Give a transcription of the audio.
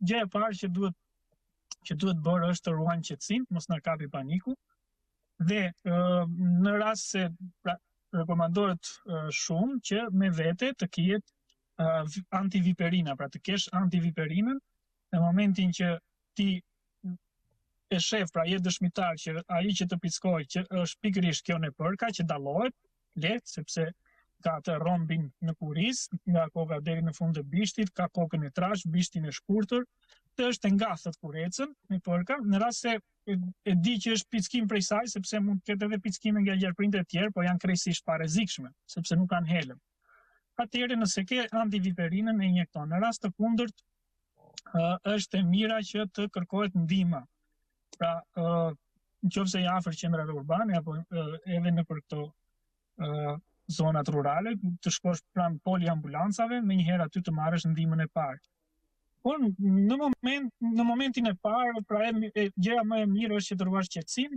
gjëja e parë që duhet bërë është të ruajmë qetësinë, mos na kapi paniku. Dhe në rast se rekomandohet shumë që me vete të ketë antiviperina, pra të kesh antiviperinën në momentin që ti e shef, pra je dëshmitar që ai që të pickoj që është pikërisht kjo nepërka që dallohet lehtë sepse ka atë rombin në kuris, nga koka deri në fund të bishtit, ka kokën e trash, bishtin e shkurtër, të është e ngathët kurecën nepërka, në rast se e di që është pickim prej saj, sepse mund të ketë edhe pickime nga gjerprindë e tjerë, po janë krejtësisht pa rrezikshme, sepse nuk kanë helm. Atëherë nëse ke antiviperinën e injekton. Në rast të kundërt është e mira që të kërkohet ndihmë. Pra, nëse je afër qendrave urbane apo edhe nëpër këto zonat rurale, të shkosh pranë poliambulancave, menjëherë aty të marrësh ndihmën e parë. Por në momentin e parë, pra gjëja më e mirë është që të ruash qetësinë.